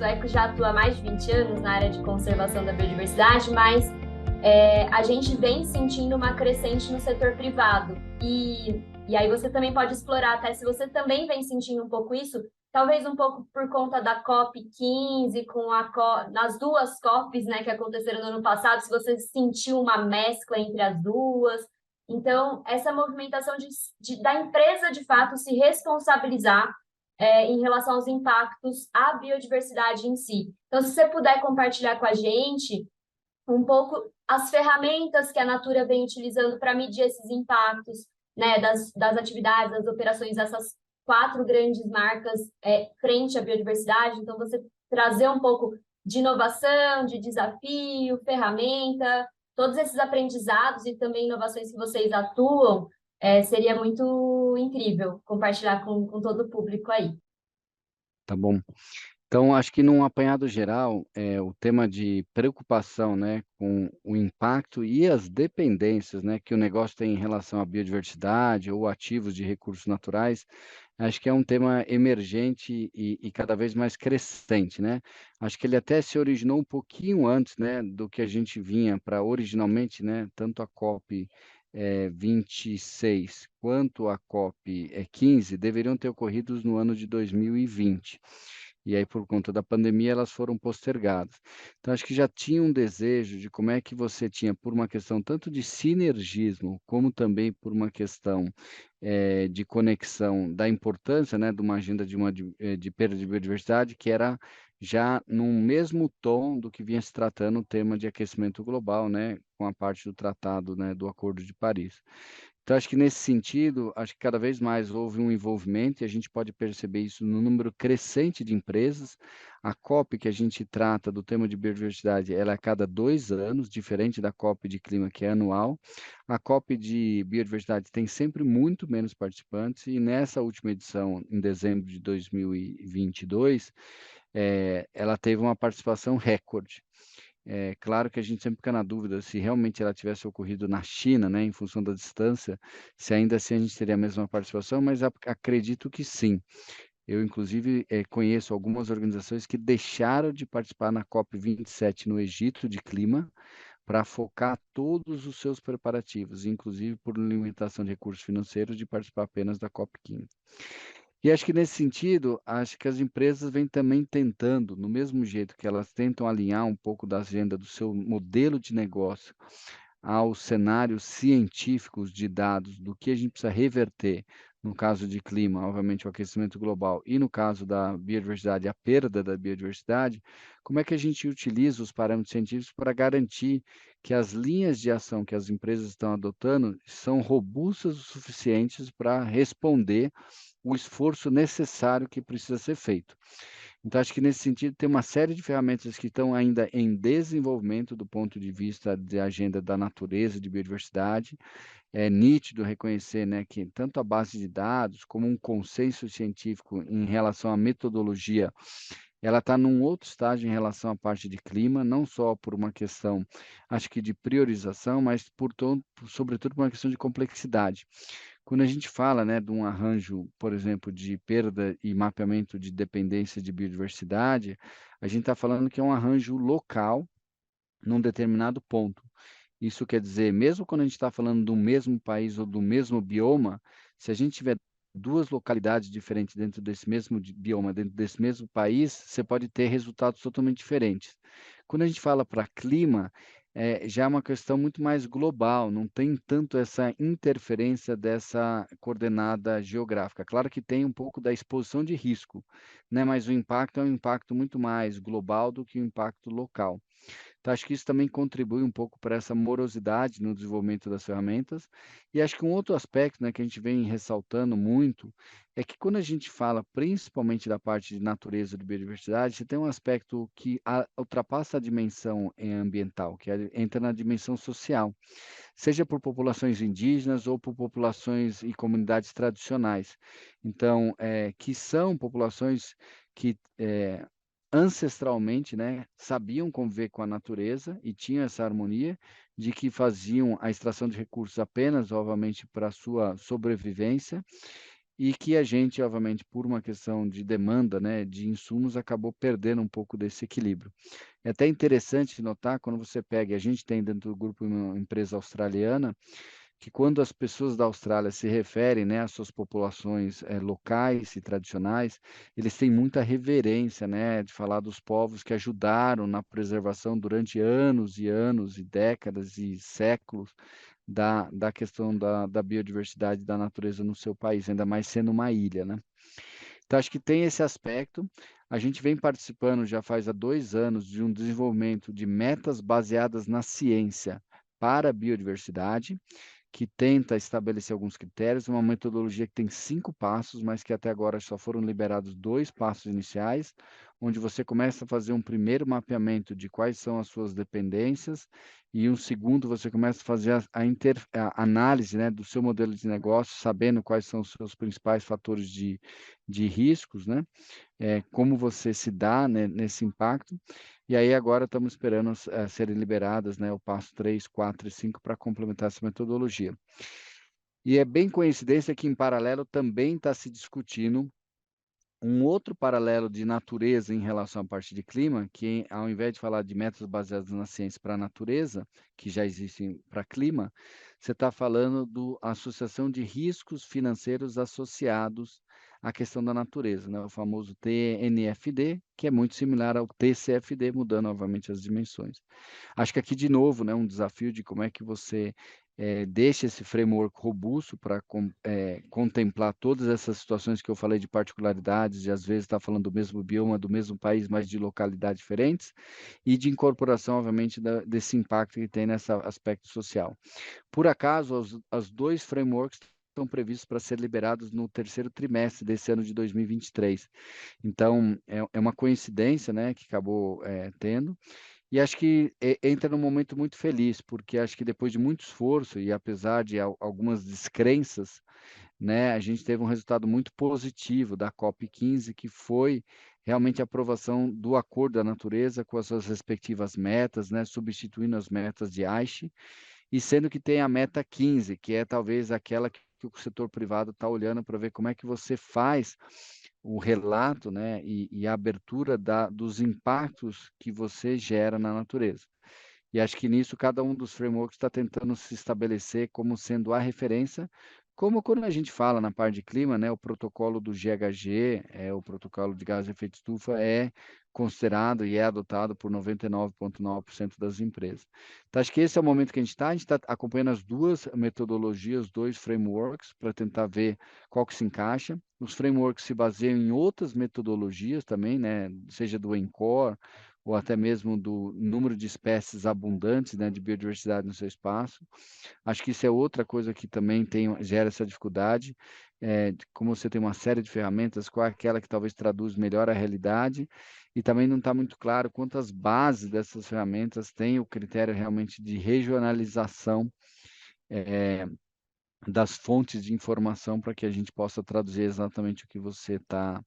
a Eco já atua há mais de 20 anos na área de conservação da biodiversidade, mas a gente vem sentindo uma crescente no setor privado. E aí você também pode explorar, até se você também vem sentindo um pouco isso, talvez um pouco por conta da COP15, nas duas COPs, né, que aconteceram no ano passado, se você sentiu uma mescla entre as duas. Então, essa movimentação da empresa, de fato, se responsabilizar em relação aos impactos à biodiversidade em si. Então, se você puder compartilhar com a gente um pouco as ferramentas que a Natura vem utilizando para medir esses impactos, né, das atividades, das operações dessas quatro grandes marcas frente à biodiversidade. Então, você trazer um pouco de inovação, de desafio, ferramenta, todos esses aprendizados e também inovações que vocês atuam, seria muito incrível compartilhar com todo o público aí. Tá bom. Então, acho que num apanhado geral, o tema de preocupação, né, com o impacto e as dependências, né, que o negócio tem em relação à biodiversidade ou ativos de recursos naturais, acho que é um tema emergente e cada vez mais crescente, né. Acho que ele até se originou um pouquinho antes, né, do que a gente vinha para originalmente, né, tanto a COP, 26 quanto a COP, 15 deveriam ter ocorridos no ano de 2020. E aí, por conta da pandemia, elas foram postergadas. Então, acho que já tinha um desejo de como é que você tinha, por uma questão tanto de sinergismo, como também por uma questão, de conexão da importância, né, de uma agenda de perda de biodiversidade, que era já num mesmo tom do que vinha se tratando o tema de aquecimento global, né, com a parte do tratado, né, do Acordo de Paris. Então, acho que nesse sentido, acho que cada vez mais houve um envolvimento e a gente pode perceber isso no número crescente de empresas. A COP que a gente trata do tema de biodiversidade, ela é a cada 2 anos, diferente da COP de clima, que é anual. A COP de biodiversidade tem sempre muito menos participantes e nessa última edição, em dezembro de 2022, ela teve uma participação recorde. É claro que a gente sempre fica na dúvida se realmente ela tivesse ocorrido na China, né, em função da distância, se ainda assim a gente teria a mesma participação, mas acredito que sim. Eu inclusive, conheço algumas organizações que deixaram de participar na COP27 no Egito de clima, para focar todos os seus preparativos, inclusive por limitação de recursos financeiros, de participar apenas da COP15. E acho que nesse sentido, acho que as empresas vêm também tentando, no mesmo jeito que elas tentam alinhar um pouco da agenda do seu modelo de negócio aos cenários científicos de dados do que a gente precisa reverter, no caso de clima, obviamente o aquecimento global, e no caso da biodiversidade, a perda da biodiversidade, como é que a gente utiliza os parâmetros científicos para garantir que as linhas de ação que as empresas estão adotando são robustas o suficientes para responder o esforço necessário que precisa ser feito. Então, acho que nesse sentido tem uma série de ferramentas que estão ainda em desenvolvimento do ponto de vista de agenda da natureza, de biodiversidade. É nítido reconhecer, né, que tanto a base de dados como um consenso científico em relação à metodologia, ela está num outro estágio em relação à parte de clima, não só por uma questão, acho que de priorização, mas sobretudo por uma questão de complexidade. Quando a gente fala, né, de um arranjo, por exemplo, de perda e mapeamento de dependência de biodiversidade, a gente está falando que é um arranjo local, num determinado ponto. Isso quer dizer, mesmo quando a gente está falando do mesmo país ou do mesmo bioma, se a gente tiver 2 localidades diferentes dentro desse mesmo bioma, dentro desse mesmo país, você pode ter resultados totalmente diferentes. Quando a gente fala para clima, já é uma questão muito mais global, não tem tanto essa interferência dessa coordenada geográfica. Claro que tem um pouco da exposição de risco, né, mas o impacto é um impacto muito mais global do que o impacto local. Então, acho que isso também contribui um pouco para essa morosidade no desenvolvimento das ferramentas. E acho que um outro aspecto, né, que a gente vem ressaltando muito, é que quando a gente fala principalmente da parte de natureza e de biodiversidade, você tem um aspecto que ultrapassa a dimensão ambiental, que entra na dimensão social, seja por populações indígenas ou por populações e comunidades tradicionais. Então, que são populações que ancestralmente, né, sabiam conviver com a natureza e tinham essa harmonia, de que faziam a extração de recursos apenas, obviamente, para a sua sobrevivência, e que a gente, obviamente, por uma questão de demanda, né, de insumos, acabou perdendo um pouco desse equilíbrio. É até interessante notar quando você pega, e a gente tem dentro do grupo uma empresa australiana, que quando as pessoas da Austrália se referem, né, às suas populações, locais e tradicionais, eles têm muita reverência, né, de falar dos povos que ajudaram na preservação durante anos e anos e décadas e séculos da questão da biodiversidade da natureza no seu país, ainda mais sendo uma ilha, né. Então acho que tem esse aspecto. A gente vem participando já faz há 2 anos de um desenvolvimento de metas baseadas na ciência para a biodiversidade, que tenta estabelecer alguns critérios, uma metodologia que tem 5 passos, mas que até agora só foram liberados 2 passos iniciais, onde você começa a fazer um primeiro mapeamento de quais são as suas dependências, e um segundo você começa a fazer a análise, né, do seu modelo de negócio, sabendo quais são os seus principais fatores de riscos, né, como você se dá, né, nesse impacto. E aí agora estamos esperando serem liberadas, né, o passo 3, 4 e 5 para complementar essa metodologia. E é bem coincidência que em paralelo também está se discutindo um outro paralelo de natureza em relação à parte de clima, que ao invés de falar de métodos baseados na ciência para a natureza, que já existem para clima, você está falando do associação de riscos financeiros associados à questão da natureza, né? O famoso TNFD, que é muito similar ao TCFD, mudando novamente as dimensões. Acho que aqui, de novo, né, um desafio de como é que você deixa esse framework robusto para contemplar todas essas situações que eu falei de particularidades, de às vezes estar falando do mesmo bioma, do mesmo país, mas de localidades diferentes, e de incorporação, obviamente, desse impacto que tem nesse aspecto social. Por acaso, os 2 frameworks estão previstos para ser liberados no terceiro trimestre desse ano de 2023. Então, é uma coincidência, né, que acabou tendo, e acho que entra num momento muito feliz, porque acho que depois de muito esforço e apesar de algumas descrenças, né, a gente teve um resultado muito positivo da COP15, que foi realmente a aprovação do Acordo da Natureza com as suas respectivas metas, né, substituindo as metas de Aichi, e sendo que tem a meta 15, que é talvez aquela que o setor privado está olhando para ver como é que você faz o relato, né, e a abertura dos impactos que você gera na natureza. E acho que nisso cada um dos frameworks está tentando se estabelecer como sendo a referência, como quando a gente fala na parte de clima, né, o protocolo do GHG, o protocolo de gás de efeito estufa, é considerado e é adotado por 99,9% das empresas. Então, acho que esse é o momento que a gente está acompanhando as 2 metodologias, 2 frameworks, para tentar ver qual que se encaixa. Os frameworks se baseiam em outras metodologias também, né, seja do NCORE, ou até mesmo do número de espécies abundantes, né, de biodiversidade no seu espaço. Acho que isso é outra coisa que também gera essa dificuldade, como você tem uma série de ferramentas, qual é aquela que talvez traduz melhor a realidade, e também não está muito claro quantas bases dessas ferramentas têm o critério realmente de regionalização, das fontes de informação para que a gente possa traduzir exatamente o que você está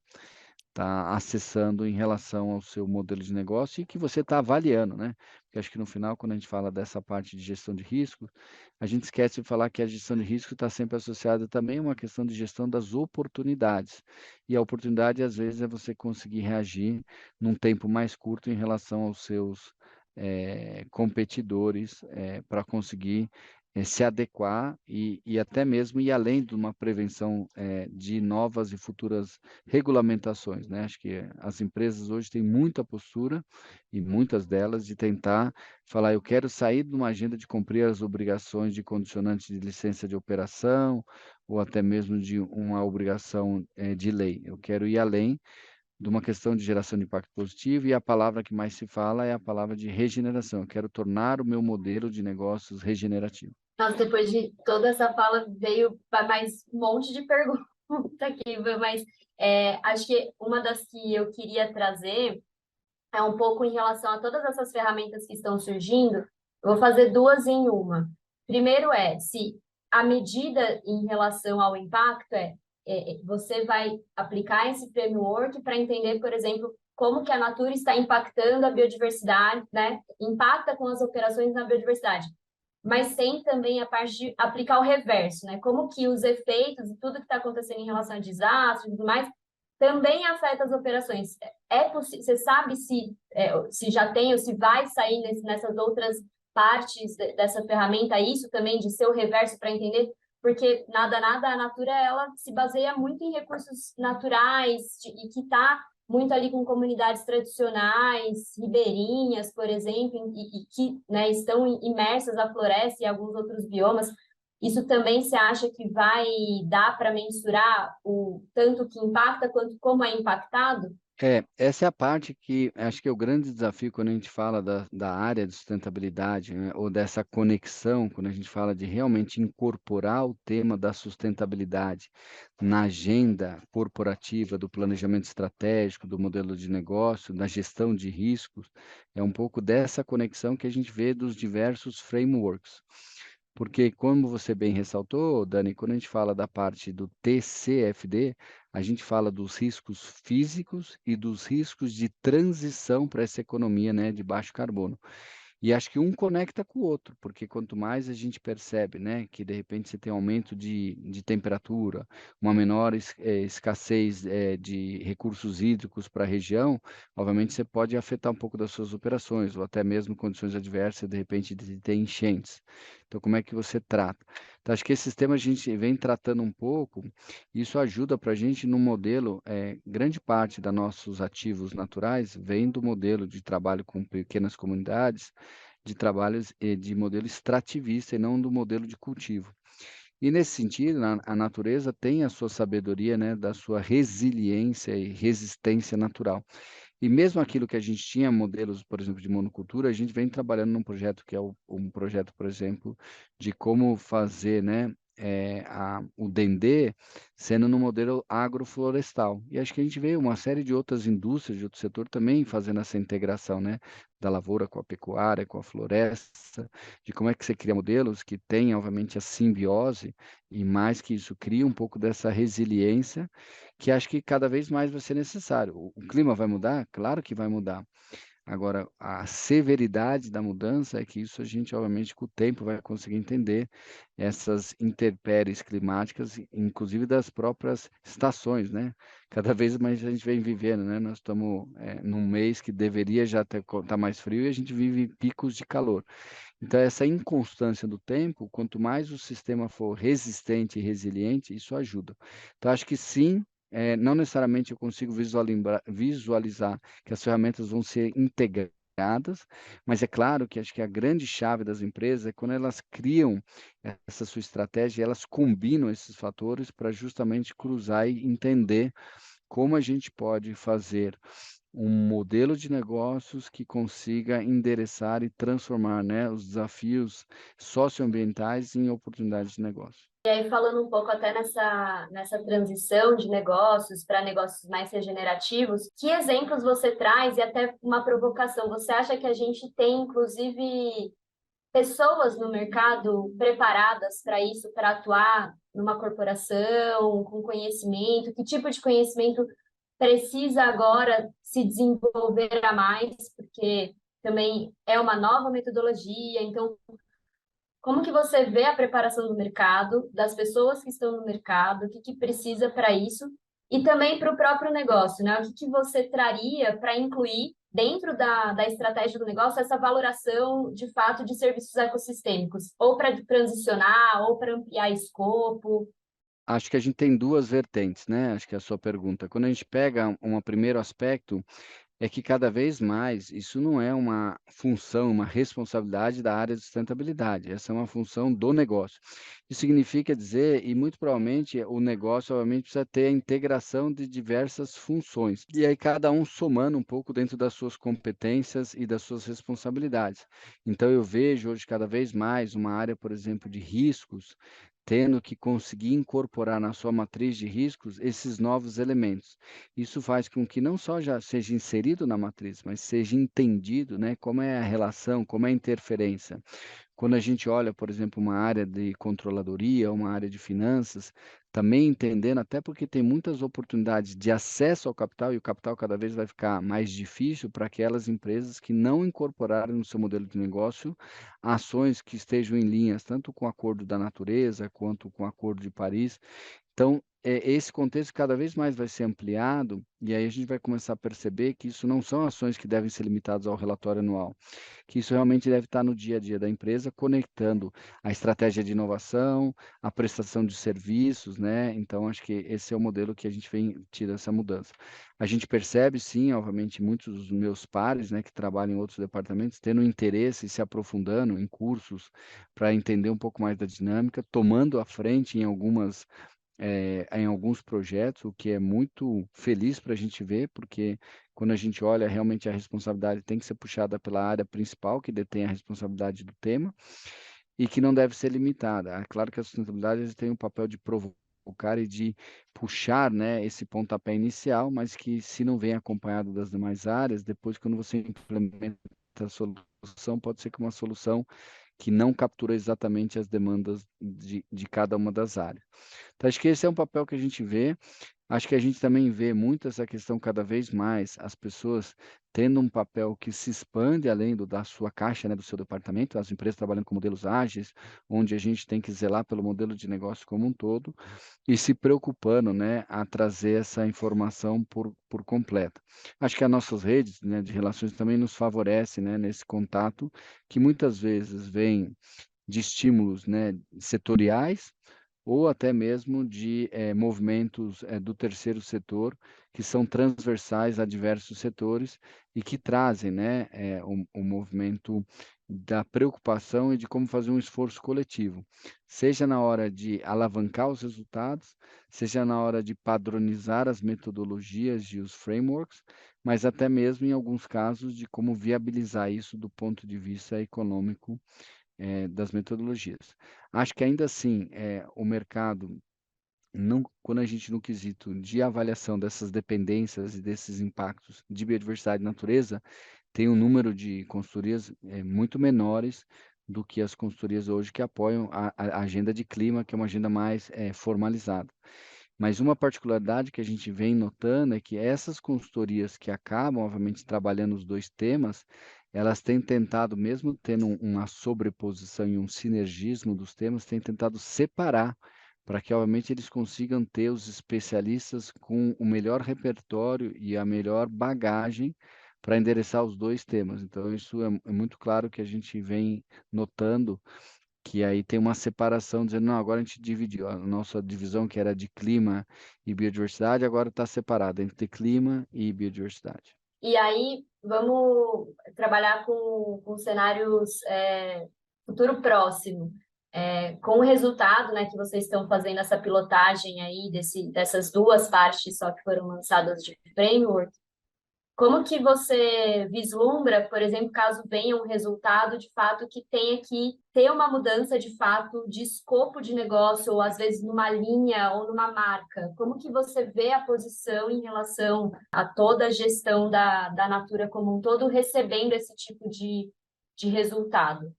acessando em relação ao seu modelo de negócio e que você está avaliando, né? Porque acho que no final, quando a gente fala dessa parte de gestão de risco, a gente esquece de falar que a gestão de risco está sempre associada também a uma questão de gestão das oportunidades. E a oportunidade, às vezes, é você conseguir reagir num tempo mais curto em relação aos seus competidores, para conseguir se adequar e até mesmo ir além de uma prevenção de novas e futuras regulamentações, né? Acho que as empresas hoje têm muita postura, e muitas delas, de tentar falar: "Eu quero sair de uma agenda de cumprir as obrigações de condicionantes de licença de operação, ou até mesmo de uma obrigação, de lei. Eu quero ir além de uma questão de geração de impacto positivo", e a palavra que mais se fala é a palavra de regeneração. Eu quero tornar o meu modelo de negócios regenerativo. Nossa, depois de toda essa fala, veio mais um monte de pergunta aqui, mas acho que uma das que eu queria trazer é um pouco em relação a todas essas ferramentas que estão surgindo. Eu vou fazer 2 em uma. Primeiro se a medida em relação ao impacto você vai aplicar esse framework para entender, por exemplo, como que a Natura está impactando a biodiversidade, né? Impacta com as operações na biodiversidade. mas tem também a parte de aplicar o reverso, né? Como que os efeitos e tudo que está acontecendo em relação a desastres e tudo mais também afeta as operações. Você sabe se já tem ou se vai sair nessas outras partes dessa ferramenta isso também de ser o reverso para entender? Porque a natura ela se baseia muito em recursos naturais e que está muito ali com comunidades tradicionais, ribeirinhas, por exemplo, e que, né, estão imersas à floresta e alguns outros biomas. Isso também você acha que vai dar para mensurar o tanto que impacta quanto como é impactado? Essa é a parte que acho que é o grande desafio quando a gente fala da área de sustentabilidade, né, ou dessa conexão, quando a gente fala de realmente incorporar o tema da sustentabilidade na agenda corporativa, do planejamento estratégico, do modelo de negócio, da gestão de riscos, é um pouco dessa conexão que a gente vê dos diversos frameworks. Porque, como você bem ressaltou, Dani, quando a gente fala da parte do TCFD, a gente fala dos riscos físicos e dos riscos de transição para essa economia, né, de baixo carbono. E acho que um conecta com o outro, porque quanto mais a gente percebe, né, que de repente você tem aumento de temperatura, uma menor escassez de recursos hídricos para a região, obviamente você pode afetar um pouco das suas operações, ou até mesmo condições adversas, de repente, de ter enchentes. Então, como é que você trata? Então, acho que esses temas a gente vem tratando um pouco, e isso ajuda para a gente no modelo, grande parte dos nossos ativos naturais vem do modelo de trabalho com pequenas comunidades, de trabalhos de modelo extrativista e não do modelo de cultivo. E nesse sentido, a natureza tem a sua sabedoria, né, da sua resiliência e resistência natural. E mesmo aquilo que a gente tinha modelos, por exemplo, de monocultura, a gente vem trabalhando num projeto que é um projeto, por exemplo, de como fazer, né, o Dendê sendo no modelo agroflorestal. E acho que a gente vê uma série de outras indústrias, de outro setor também fazendo essa integração, né, da lavoura com a pecuária, com a floresta, de como é que você cria modelos que têm, obviamente, a simbiose e mais que isso, cria um pouco dessa resiliência que acho que cada vez mais vai ser necessário. O clima vai mudar? Claro que vai mudar. Agora, a severidade da mudança é que isso a gente, obviamente, com o tempo vai conseguir entender essas intempéries climáticas, inclusive das próprias estações, né? Cada vez mais a gente vem vivendo, né? Nós estamos num mês que deveria já estar mais frio e a gente vive picos de calor. Então, essa inconstância do tempo, quanto mais o sistema for resistente e resiliente, isso ajuda. Então, acho que sim, não necessariamente eu consigo visualizar que as ferramentas vão ser integradas, mas é claro que acho que a grande chave das empresas é quando elas criam essa sua estratégia, elas combinam esses fatores para justamente cruzar e entender como a gente pode fazer um modelo de negócios que consiga endereçar e transformar, né, os desafios socioambientais em oportunidades de negócio. E aí, falando um pouco até nessa transição de negócios para negócios mais regenerativos, que exemplos você traz e até uma provocação? Você acha que a gente tem, inclusive, pessoas no mercado preparadas para isso, para atuar numa corporação, com conhecimento? Que tipo de conhecimento precisa agora se desenvolver a mais? Porque também é uma nova metodologia, então como que você vê a preparação do mercado, das pessoas que estão no mercado, o que que precisa para isso, e também para o próprio negócio, né? O que que você traria para incluir dentro da estratégia do negócio essa valoração, de fato, de serviços ecossistêmicos, ou para transicionar, ou para ampliar escopo? Acho que a gente tem 2 vertentes, né, acho que é a sua pergunta. Quando a gente pega um primeiro aspecto, é que cada vez mais isso não é uma função, uma responsabilidade da área de sustentabilidade, essa é uma função do negócio. Isso significa dizer, e muito provavelmente o negócio, obviamente, precisa ter a integração de diversas funções, e aí cada um somando um pouco dentro das suas competências e das suas responsabilidades. Então eu vejo hoje cada vez mais uma área, por exemplo, de riscos, tendo que conseguir incorporar na sua matriz de riscos esses novos elementos. Isso faz com que não só já seja inserido na matriz, mas seja entendido, né, como é a relação, como é a interferência Quando a gente olha, por exemplo, uma área de controladoria, uma área de finanças, também entendendo, até porque tem muitas oportunidades de acesso ao capital, e o capital cada vez vai ficar mais difícil para aquelas empresas que não incorporarem no seu modelo de negócio ações que estejam em linhas tanto com o Acordo da Natureza quanto com o Acordo de Paris. Então, esse contexto cada vez mais vai ser ampliado, e aí a gente vai começar a perceber que isso não são ações que devem ser limitadas ao relatório anual, que isso realmente deve estar no dia a dia da empresa, conectando a estratégia de inovação, a prestação de serviços, né? Então, acho que esse é o modelo que a gente vem tido essa mudança. A gente percebe, sim, obviamente, muitos dos meus pares, né, que trabalham em outros departamentos, tendo interesse e se aprofundando em cursos para entender um pouco mais da dinâmica, tomando a frente em alguns projetos, o que é muito feliz para a gente ver, porque quando a gente olha, realmente a responsabilidade tem que ser puxada pela área principal, que detém a responsabilidade do tema, e que não deve ser limitada. É claro que a sustentabilidade tem o papel de provocar e de puxar, né, esse pontapé inicial, mas que se não vem acompanhado das demais áreas, depois quando você implementa a solução, pode ser que uma solução que não captura exatamente as demandas de cada uma das áreas. Então, acho que esse é um papel que a gente vê. Acho que a gente também vê muito essa questão cada vez mais, as pessoas tendo um papel que se expande além da sua caixa, né, do seu departamento, as empresas trabalhando com modelos ágeis, onde a gente tem que zelar pelo modelo de negócio como um todo, e se preocupando, né, a trazer essa informação por completo. Acho que as nossas redes, né, de relações também nos favorecem, né, nesse contato, que muitas vezes vem de estímulos, né, setoriais, ou até mesmo de movimentos do terceiro setor, que são transversais a diversos setores e que trazem, né, o movimento da preocupação e de como fazer um esforço coletivo, seja na hora de alavancar os resultados, seja na hora de padronizar as metodologias e os frameworks, mas até mesmo em alguns casos de como viabilizar isso do ponto de vista econômico das metodologias. Acho que ainda assim, o mercado não, quando a gente no quesito de avaliação dessas dependências e desses impactos de biodiversidade e natureza, tem um número de consultorias, muito menores do que as consultorias hoje que apoiam a agenda de clima, que é uma agenda mais, formalizada. Mas uma particularidade que a gente vem notando é que essas consultorias que acabam, obviamente, trabalhando os 2 temas, elas têm tentado, mesmo tendo uma sobreposição e um sinergismo dos temas, têm tentado separar, para que, obviamente, eles consigam ter os especialistas com o melhor repertório e a melhor bagagem para endereçar os 2 temas. Então isso é muito claro que a gente vem notando que aí tem uma separação dizendo: "Não, agora a gente dividiu, a nossa divisão que era de clima e biodiversidade, agora está separada entre clima e biodiversidade". E aí, vamos trabalhar com cenários futuro próximo. Com o resultado, né, que vocês estão fazendo essa pilotagem aí dessas duas partes só que foram lançadas de framework, como que você vislumbra, por exemplo, caso venha um resultado de fato que tenha que ter uma mudança de fato de escopo de negócio, ou às vezes numa linha ou numa marca? Como que você vê a posição em relação a toda a gestão da Natura como um todo, recebendo esse tipo de resultado?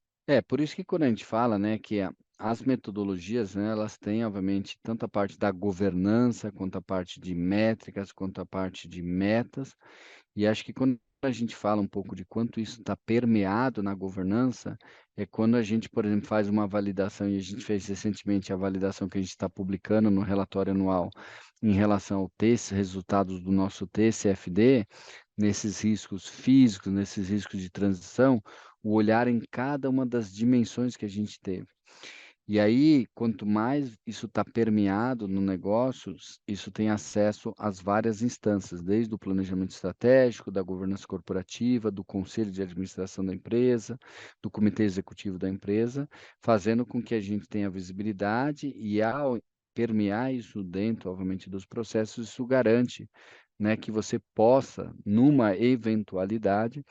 Por isso que quando a gente fala, né, que as metodologias, né, elas têm obviamente tanto a parte da governança, quanto a parte de métricas, quanto a parte de metas. E acho que quando a gente fala um pouco de quanto isso está permeado na governança, é quando a gente, por exemplo, faz uma validação, e a gente fez recentemente a validação que a gente está publicando no relatório anual em relação ao resultados do nosso TCFD, nesses riscos físicos, nesses riscos de transição, o olhar em cada uma das dimensões que a gente teve. E aí, quanto mais isso está permeado no negócio, isso tem acesso às várias instâncias, desde o planejamento estratégico, da governança corporativa, do conselho de administração da empresa, do comitê executivo da empresa, fazendo com que a gente tenha visibilidade e ao permear isso dentro, obviamente, dos processos, isso garante, né, que você possa, numa eventualidade,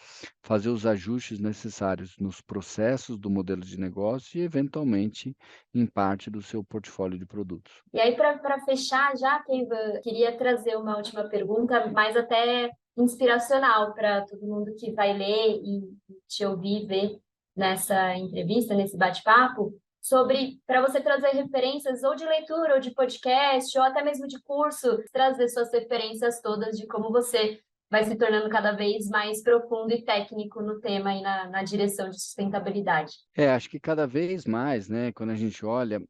fazer os ajustes necessários nos processos do modelo de negócio e, eventualmente, em parte do seu portfólio de produtos. E aí, para fechar, já, Keivan, queria trazer uma última pergunta, mais até inspiracional para todo mundo que vai ler e te ouvir, ver. nessa entrevista, nesse bate-papo, sobre para você trazer referências ou de leitura, ou de podcast, ou até mesmo de curso, trazer suas referências todas de como você vai se tornando cada vez mais profundo e técnico no tema e na direção de sustentabilidade. Acho que cada vez mais, né, quando a gente olha,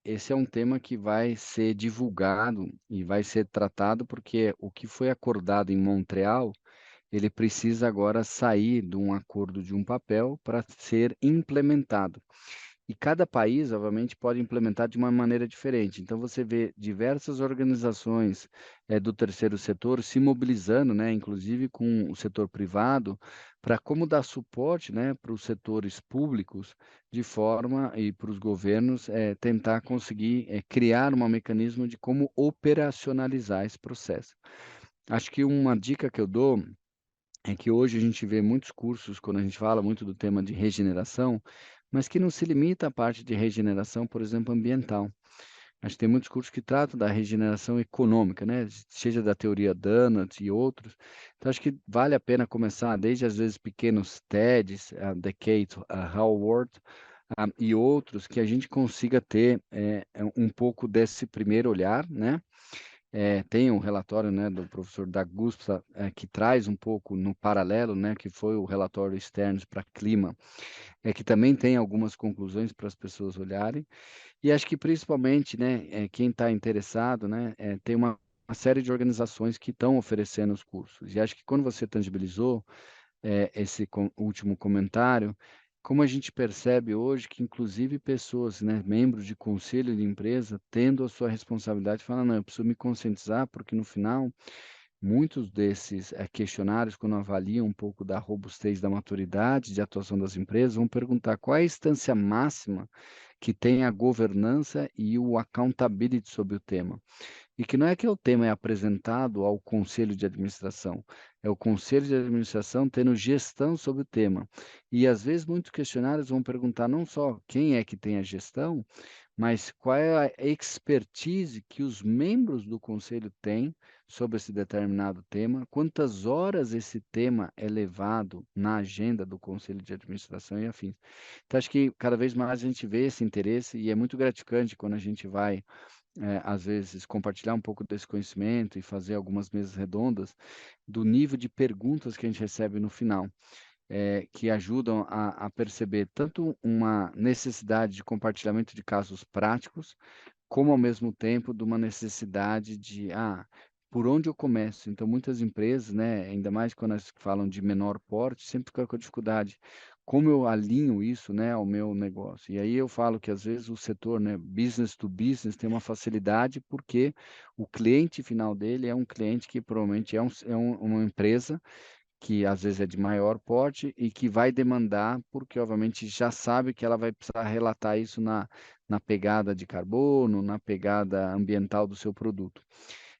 esse é um tema que vai ser divulgado e vai ser tratado, porque o que foi acordado em Montreal, ele precisa agora sair de um acordo de um papel para ser implementado. E cada país, obviamente, pode implementar de uma maneira diferente. Então, você vê diversas organizações do terceiro setor se mobilizando, né, inclusive com o setor privado, para como dar suporte, né, para os setores públicos, de forma, e para os governos, tentar conseguir criar um mecanismo de como operacionalizar esse processo. Acho que uma dica que eu dou é que hoje a gente vê muitos cursos, quando a gente fala muito do tema de regeneração, mas que não se limita à parte de regeneração, por exemplo, ambiental. Acho que tem muitos cursos que tratam da regeneração econômica, né? Seja da teoria Donuts e outros. Então, acho que vale a pena começar desde, às vezes, pequenos TEDs, The Kate Raworth, e outros, que a gente consiga ter um pouco desse primeiro olhar, né? Tem um relatório, né, do professor Dagusta, que traz um pouco no paralelo, né, que foi o relatório Stearns para clima, que também tem algumas conclusões para as pessoas olharem. E acho que principalmente, né, quem está interessado, né, tem uma série de organizações que estão oferecendo os cursos. E acho que quando você tangibilizou esse último comentário, como a gente percebe hoje que, inclusive, pessoas, né, membros de conselho de empresa, tendo a sua responsabilidade, falam, não, eu preciso me conscientizar, porque no final, muitos desses questionários, quando avaliam um pouco da robustez da maturidade de atuação das empresas, vão perguntar qual é a instância máxima que tem a governança e o accountability sobre o tema. E que não é que o tema é apresentado ao conselho de administração, é o conselho de administração tendo gestão sobre o tema. E às vezes muitos questionários vão perguntar não só quem é que tem a gestão, mas qual é a expertise que os membros do conselho têm sobre esse determinado tema, quantas horas esse tema é levado na agenda do conselho de administração e afins. Então, acho que cada vez mais a gente vê esse interesse e é muito gratificante quando a gente vai às vezes, compartilhar um pouco desse conhecimento e fazer algumas mesas redondas, do nível de perguntas que a gente recebe no final, que ajudam a perceber tanto uma necessidade de compartilhamento de casos práticos, como ao mesmo tempo de uma necessidade de, por onde eu começo? Então, muitas empresas, né, ainda mais quando elas falam de menor porte, sempre ficam com a dificuldade. Como eu alinho isso, né, ao meu negócio? E aí eu falo que às vezes o setor, né, business to business tem uma facilidade porque o cliente final dele é um cliente que provavelmente uma empresa que às vezes é de maior porte e que vai demandar, porque obviamente já sabe que ela vai precisar relatar isso na pegada de carbono, na pegada ambiental do seu produto.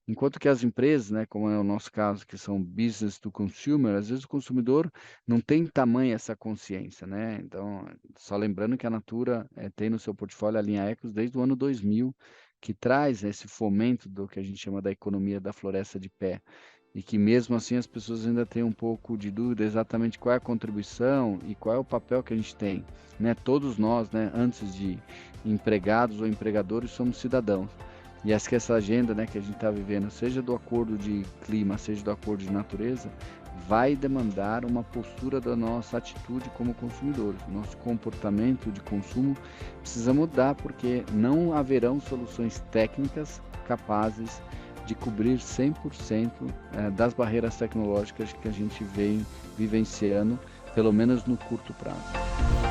Enquanto que as empresas, né, como é o nosso caso, que são business to consumer, às vezes o consumidor não tem tamanho essa consciência, né? Então, só lembrando que a Natura tem no seu portfólio a linha Ecos desde o ano 2000, que traz esse fomento do que a gente chama da economia da floresta de pé. E que mesmo assim as pessoas ainda têm um pouco de dúvida exatamente qual é a contribuição e qual é o papel que a gente tem, né? Todos nós, né, antes de empregados ou empregadores, somos cidadãos. E acho que essa agenda, né, que a gente está vivendo, seja do acordo de clima, seja do acordo de natureza, vai demandar uma postura da nossa atitude como consumidores. O nosso comportamento de consumo precisa mudar, porque não haverão soluções técnicas capazes de cobrir 100% das barreiras tecnológicas que a gente vem vivenciando, pelo menos no curto prazo.